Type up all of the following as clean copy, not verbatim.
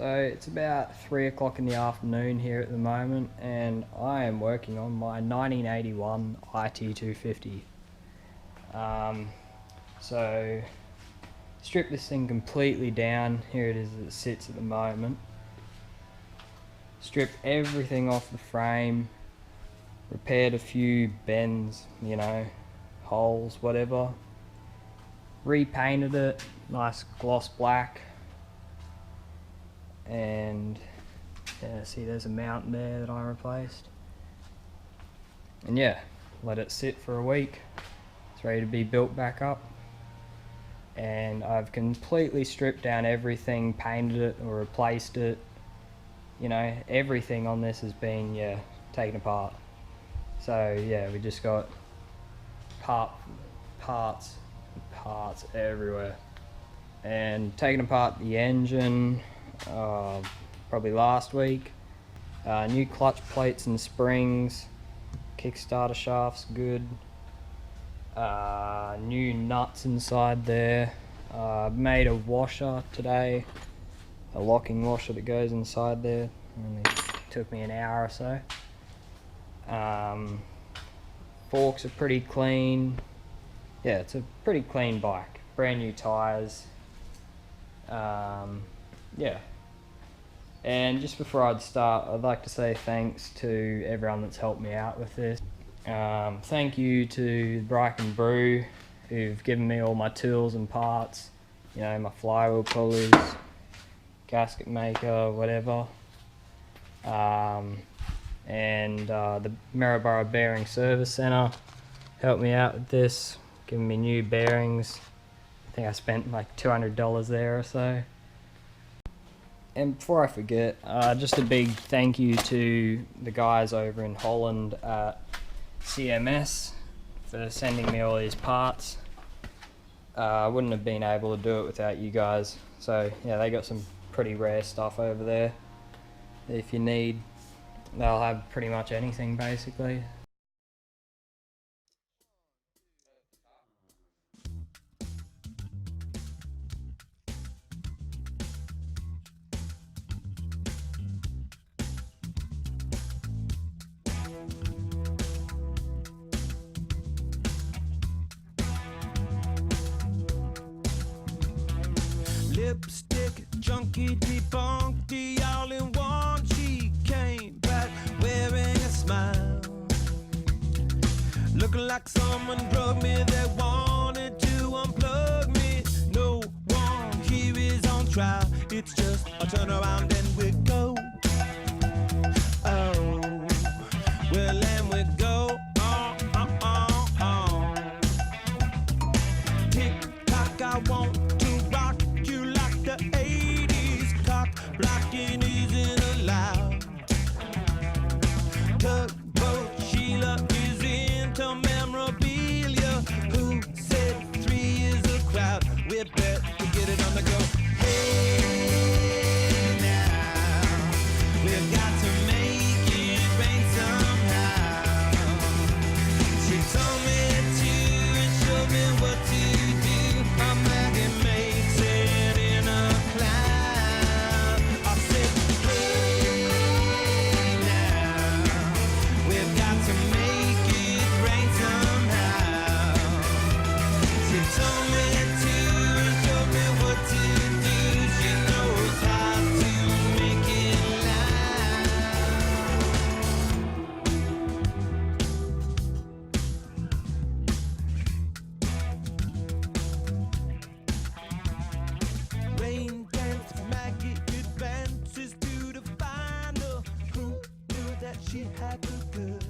So it's about 3 o'clock in the afternoon here at the moment, and I am working on my 1981 IT250. So strip this thing completely down. Here it is as it sits at the moment. Stripped everything off the frame, repaired a few bends, you know, holes, whatever. Repainted it, nice gloss black. And yeah, see there's a mount there that I replaced. And yeah, let it sit for a week. It's ready to be built back up. And I've completely stripped down everything, painted it or replaced it. You know, everything on this has been, yeah, taken apart. So yeah, we just got parts everywhere. And taking apart the engine, probably last week. New clutch plates and springs, Kickstarter shafts good. New nuts inside there. Made a washer today, a locking washer that goes inside there. Only took me an hour or so. Forks are pretty clean. Yeah, it's a pretty clean bike. Brand new tyres. Yeah. And just before I'd start, I'd like to say thanks to everyone that's helped me out with this. Thank you to Bryke and Brew, who've given me all my tools and parts, you know, my flywheel pulley, gasket maker, whatever. And the Maryborough Bearing Service Centre helped me out with this, giving me new bearings. I think I spent like $200 there or so. And before I forget, just a big thank you to the guys over in Holland at CMS for sending me all these parts. I wouldn't have been able to do it without you guys. So yeah, they got some pretty rare stuff over there. If you need, they'll have pretty much anything basically. Lipstick, junkie, debunked the all-in-one. She came back wearing a smile, looking like someone drugged me. They wanted to unplug me. No one here is on trial. It's just a turnaround and we go. Oh, well, and we go. Tick tock, I want to rock you like the 80s. Cock blocking isn't allowed. Tugboat Sheila is into memorabilia. Who said 3 is a crowd? We better get it on the go. Hey now, we've got to make it rain somehow. She told me to and showed me what to do. A Maggy makes it in a cloud. I said, hey now, we've got to make it rain somehow. She told me to and showed me what to do. She knows how to make it loud. Rain dance, Maggy advances to the final. Who knew that she had the goods?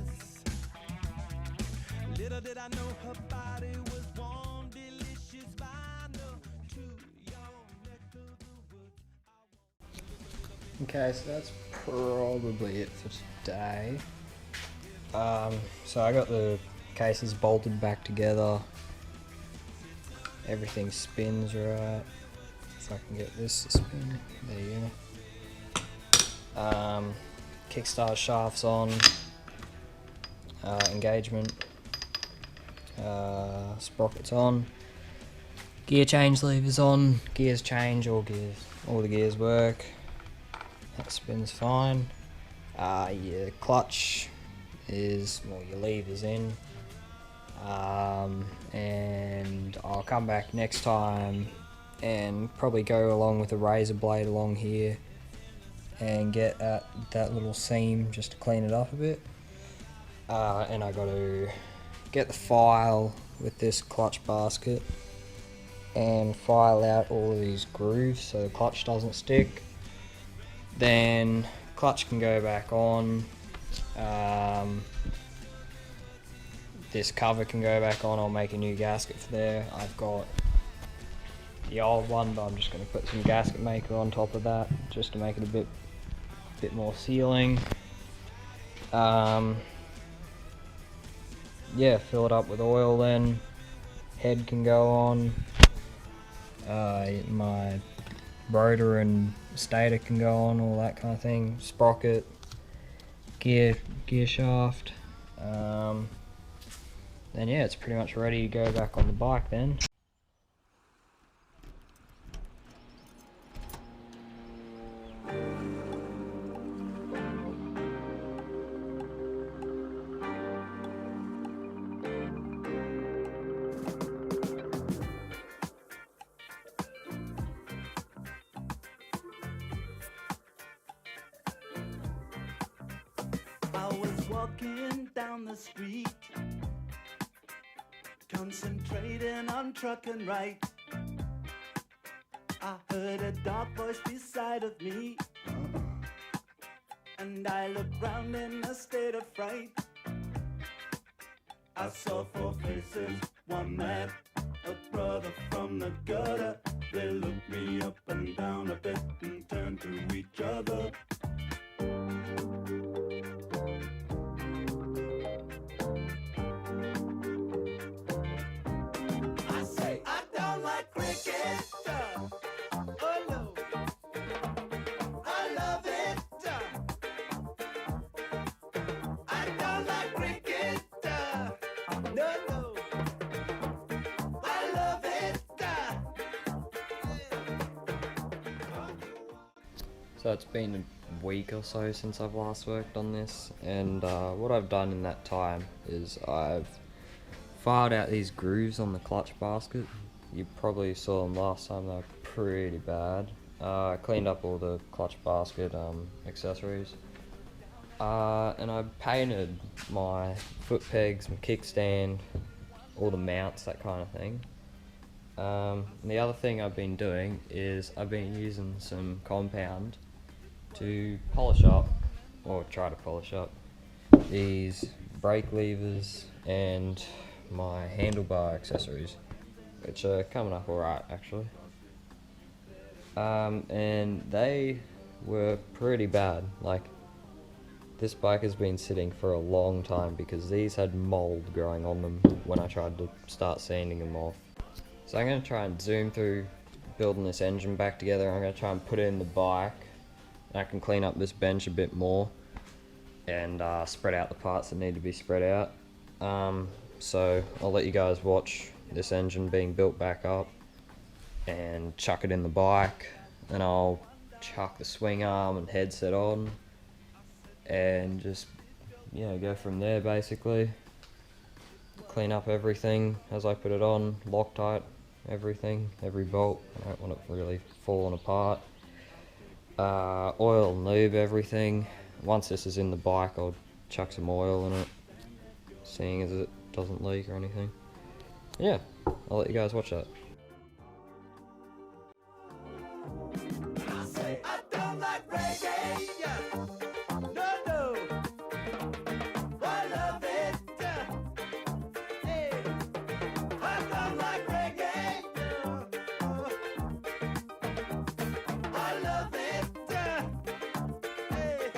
Little did I know her body was warm, delicious vinyl to your neck of the woods. Okay, so that's probably it for today. So I got the cases bolted back together. Everything spins right. If I can get this to spin, there you go. Kickstarter shafts on, engagement, sprockets on, gear change levers on, gears change, all the gears work. that spins fine. Your clutch is, well, your lever's in. And I'll come back next time and probably go along with a razor blade along here and get at that little seam just to clean it up a bit. And I got to get the file with this clutch basket and file out all of these grooves so the clutch doesn't stick. Then clutch can go back on. This cover can go back on. I'll make a new gasket for there. I've got the old one, but I'm just going to put some gasket maker on top of that just to make it a bit more sealing. Yeah, fill it up with oil then. Head can go on. My rotor and stator can go on, all that kind of thing. Sprocket, gear shaft. Then yeah, it's pretty much ready to go back on the bike then. I was walking down the street, concentrating on trucking right. I heard a dark voice beside of me, and I looked round in a state of fright. I saw four faces, one man, a brother from the gutter. They looked me up and down a bit and turned to each other. I say I don't like cricket. Oh no, I love it. I don't like cricket. No, no, I love it. So it's been a week or so since I've last worked on this, and what I've done in that time is I've filed out these grooves on the clutch basket. You probably saw them last time, they were pretty bad. I cleaned up all the clutch basket accessories, and I painted my foot pegs, my kickstand, all the mounts, that kind of thing. And the other thing I've been doing is I've been using some compound to polish up, or try to polish up, these brake levers and my handlebar accessories, which are coming up alright actually. And they were pretty bad. Like, this bike has been sitting for a long time because these had mold growing on them when I tried to start sanding them off. So I'm going to try and zoom through building this engine back together. I'm going to try and put it in the bike. I can clean up this bench a bit more and spread out the parts that need to be spread out. So I'll let you guys watch this engine being built back up and chuck it in the bike, and I'll chuck the swing arm and headset on and just, yeah, go from there basically. Clean up everything as I put it on, Loctite everything, every bolt. I don't want it really falling apart. Oil and lube everything. Once this is in the bike, I'll chuck some oil in it, seeing as it doesn't leak or anything. Yeah, I'll let you guys watch that. I say I don't like reggae. No, no, I love it. Hey, I don't like reggae. I love it. Hey,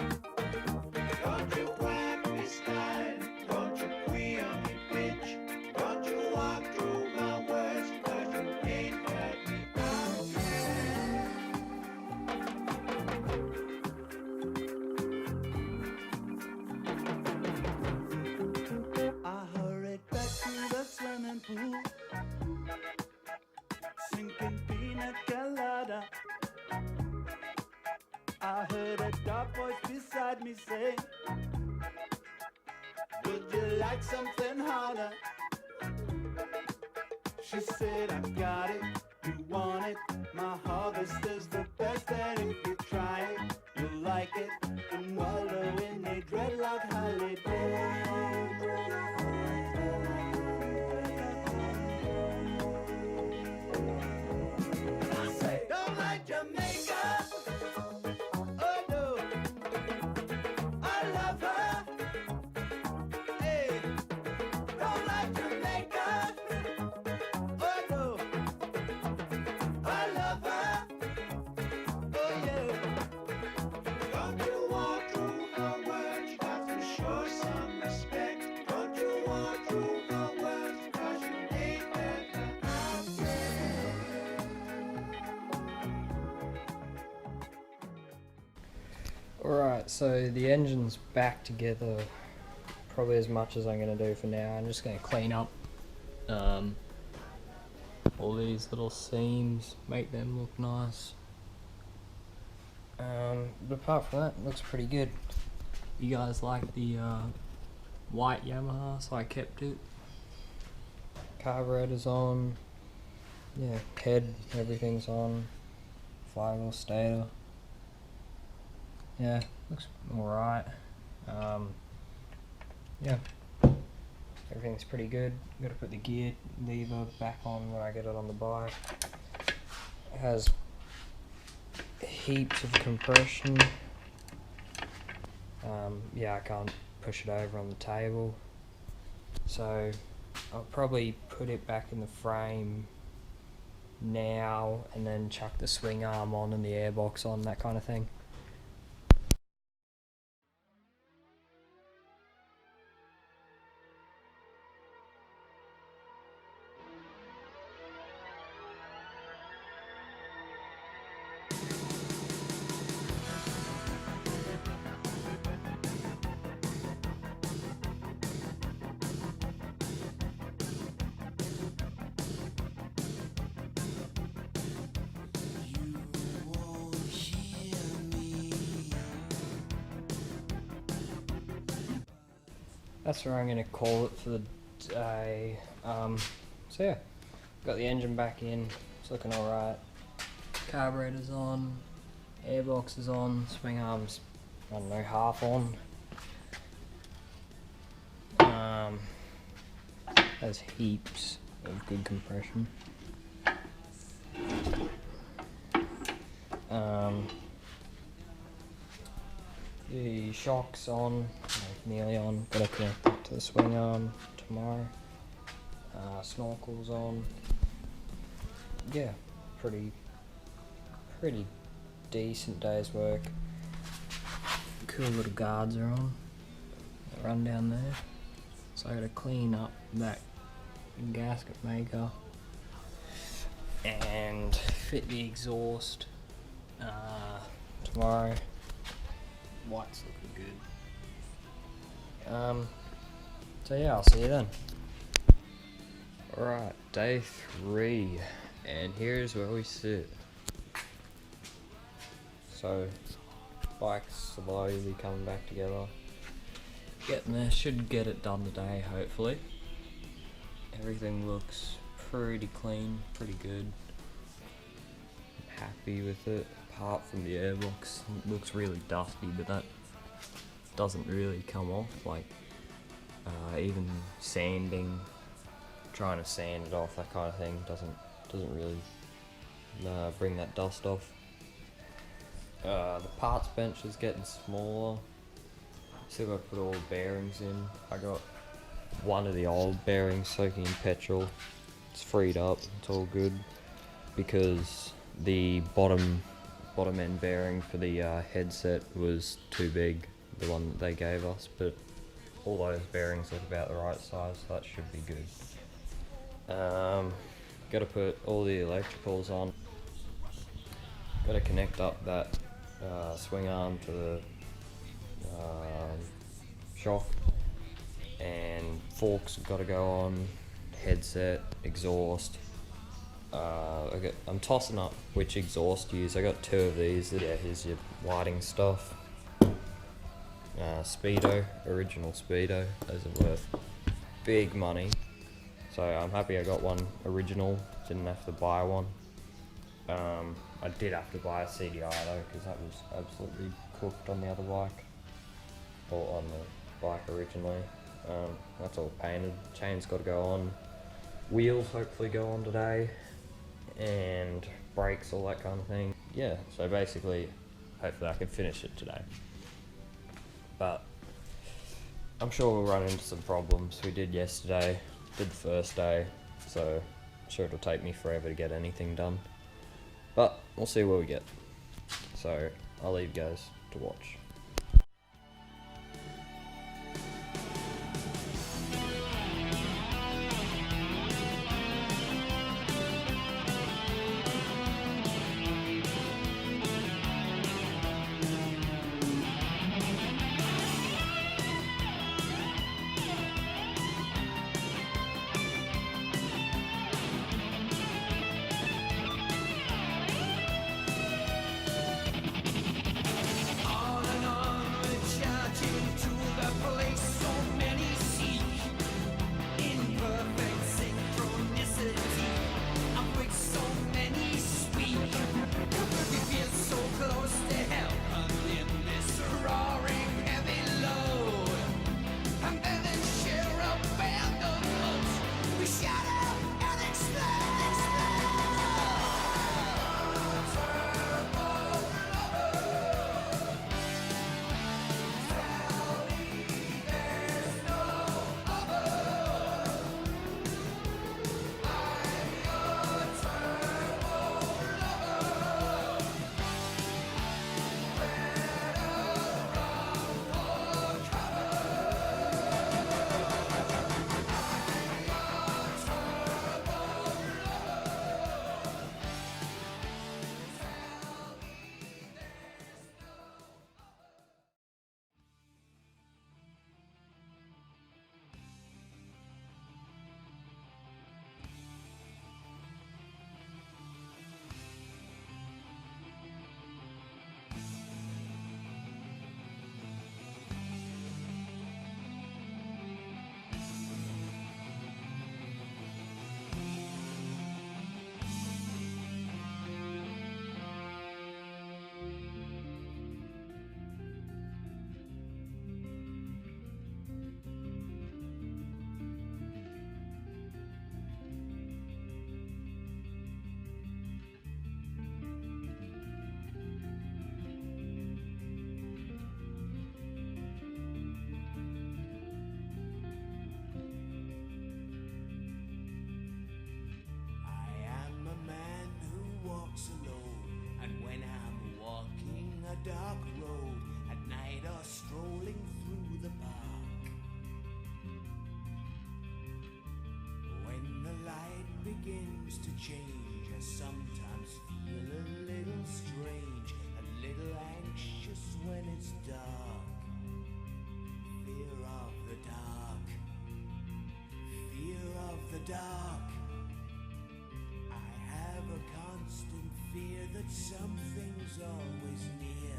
don't you whack me style, don't you queer me bitch, don't you walk through my words, 'cause you ain't heard me out. that dark voice beside me say, would you like something harder? She said, I got it, you want it. My harvest is the best, and if you try it, you'll like it. And wallow in a dreadlock holiday. I say, don't like Jamaica. Oh no, I love her. Hey, don't like Jamaica. Oh no, I love her. Oh yeah. Don't you walk through her words, you got to show some respect. Don't you walk through her words, 'cause you ain't better out there. Alright, so the engine's back together, probably as much as I'm going to do for now. I'm just going to clean up all these little seams, make them look nice. But apart from that, it looks pretty good. You guys like the white Yamaha, so I kept it. Carburetor's on, yeah, head, everything's on, flywheel stator. Yeah, looks alright. Yeah, everything's pretty good. Gotta put the gear lever back on when I get it on the bike. It has heaps of compression. Yeah, I can't push it over on the table, so I'll probably put it back in the frame now and then chuck the swing arm on and the airbox on, that kind of thing. That's where I'm going to call it for the day. So yeah, got the engine back in, it's looking alright. Carburetor's on, airbox is on, swing arms, I don't know, half on. Has heaps of good compression. The shock's on, like nearly on, gotta connect it to the swing arm tomorrow. Snorkel's on. Yeah, pretty decent day's work. Cool little guards are on. They run down there. So I gotta clean up that gasket maker and fit the exhaust tomorrow. White's looking good. So yeah, I'll see you then. Alright, day 3, and here's where we sit. So, bike's slowly coming back together. Getting there, should get it done today, hopefully. Everything looks pretty clean, pretty good. I'm happy with it, apart from the airbox. It looks really dusty, but that doesn't really come off. Like, even sanding, trying to sand it off, that kind of thing, doesn't really bring that dust off. The parts bench is getting smaller. Still got to put all the bearings in. I got one of the old bearings soaking in petrol. It's freed up, it's all good, because the bottom end bearing for the headset was too big, the one that they gave us, but all those bearings look about the right size, so that should be good. Got to put all the electricals on. Got to connect up that swing arm to the shock, and forks have got to go on, headset, exhaust. I'm tossing up which exhaust to use. I got 2 of these. Yeah, here's your lighting stuff. Speedo, original Speedo, those are worth big money. So I'm happy I got one original, didn't have to buy one. I did have to buy a CDI though, because that was absolutely cooked on the other bike, or on the bike originally. That's all painted, chain's got to go on, wheels hopefully go on today, and brakes, all that kind of thing. Yeah, so basically, hopefully I can finish it today. But I'm sure we'll run into some problems. We did yesterday, did the first day, so I'm sure it'll take me forever to get anything done. But we'll see where we get. So I'll leave you guys to watch. Dark road at night or strolling through the park. When the light begins to change, I sometimes feel a little strange, a little anxious when it's dark. Fear of the dark, fear of the dark. I have a constant fear that something's always near.